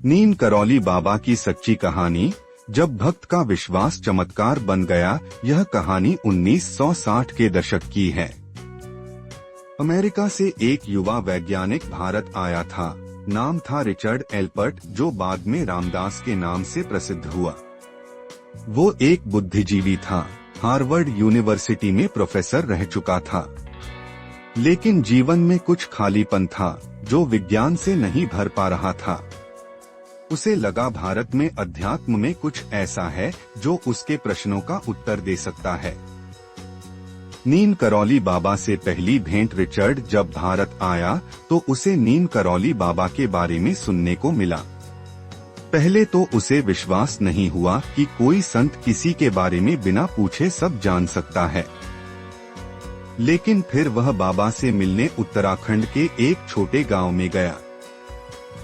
नीम करौली बाबा की सच्ची कहानी, जब भक्त का विश्वास चमत्कार बन गया। यह कहानी 1960 के दशक की है। अमेरिका से एक युवा वैज्ञानिक भारत आया था। नाम था रिचर्ड एल्पर्ट, जो बाद में रामदास के नाम से प्रसिद्ध हुआ। वो एक बुद्धिजीवी था, हार्वर्ड यूनिवर्सिटी में प्रोफेसर रह चुका था। लेकिन जीवन में कुछ खालीपन था जो विज्ञान से नहीं भर पा रहा था। उसे लगा भारत में अध्यात्म में कुछ ऐसा है जो उसके प्रश्नों का उत्तर दे सकता है। नीम करौली बाबा से पहली भेंट रिचर्ड जब भारत आया तो उसे नीम करौली बाबा के बारे में सुनने को मिला। पहले तो उसे विश्वास नहीं हुआ कि कोई संत किसी के बारे में बिना पूछे सब जान सकता है। लेकिन फिर वह बाबा से मिलने उत्तराखंड के एक छोटे गांव में गया।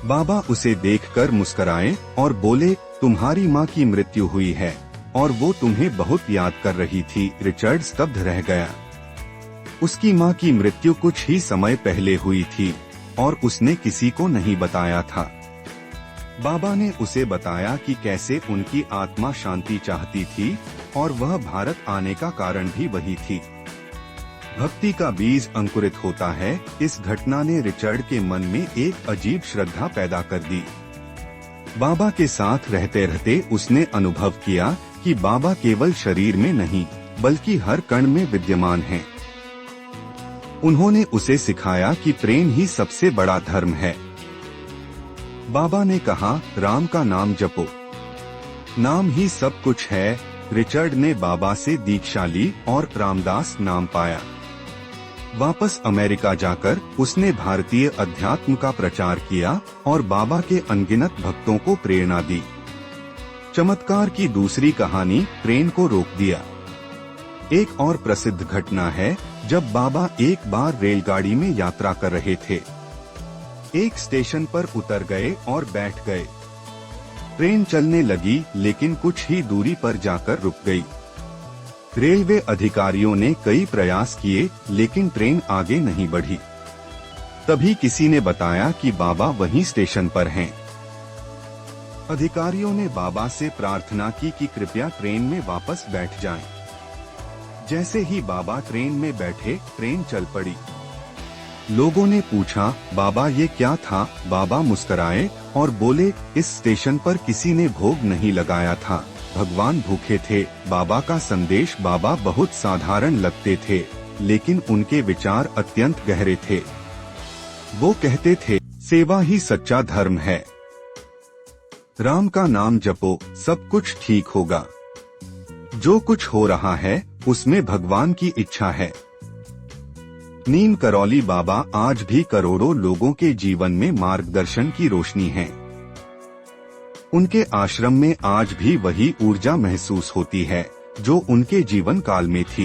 बाबा उसे देखकर मुस्कुराए और बोले, तुम्हारी माँ की मृत्यु हुई है और वो तुम्हें बहुत याद कर रही थी। रिचर्ड स्तब्ध रह गया। उसकी माँ की मृत्यु कुछ ही समय पहले हुई थी और उसने किसी को नहीं बताया था। बाबा ने उसे बताया कि कैसे उनकी आत्मा शांति चाहती थी और वह भारत आने का कारण भी वही थी। भक्ति का बीज अंकुरित होता है। इस घटना ने रिचर्ड के मन में एक अजीब श्रद्धा पैदा कर दी। बाबा के साथ रहते रहते उसने अनुभव किया कि बाबा केवल शरीर में नहीं बल्कि हर कण में विद्यमान हैं। उन्होंने उसे सिखाया कि प्रेम ही सबसे बड़ा धर्म है। बाबा ने कहा, राम का नाम जपो, नाम ही सब कुछ है। रिचर्ड ने बाबा से दीक्षा ली और रामदास नाम पाया। वापस अमेरिका जाकर उसने भारतीय अध्यात्म का प्रचार किया और बाबा के अनगिनत भक्तों को प्रेरणा दी। चमत्कार की दूसरी कहानी, ट्रेन को रोक दिया। एक और प्रसिद्ध घटना है जब बाबा एक बार रेलगाड़ी में यात्रा कर रहे थे। एक स्टेशन पर उतर गए और बैठ गए। ट्रेन चलने लगी लेकिन कुछ ही दूरी पर जाकर रुक गई। रेलवे अधिकारियों ने कई प्रयास किए लेकिन ट्रेन आगे नहीं बढ़ी। तभी किसी ने बताया कि बाबा वहीं स्टेशन पर हैं। अधिकारियों ने बाबा से प्रार्थना की कि कृपया ट्रेन में वापस बैठ जाएं। जैसे ही बाबा ट्रेन में बैठे, ट्रेन चल पड़ी। लोगों ने पूछा, बाबा ये क्या था? बाबा मुस्कुराए और बोले, इस स्टेशन पर किसी ने भोग नहीं लगाया था, भगवान भूखे थे। बाबा का संदेश, बाबा बहुत साधारण लगते थे लेकिन उनके विचार अत्यंत गहरे थे। वो कहते थे, सेवा ही सच्चा धर्म है। राम का नाम जपो, सब कुछ ठीक होगा। जो कुछ हो रहा है उसमें भगवान की इच्छा है। नीम करौली बाबा आज भी करोड़ों लोगों के जीवन में मार्गदर्शन की रोशनी हैं। उनके आश्रम में आज भी वही ऊर्जा महसूस होती है जो उनके जीवन काल में थी।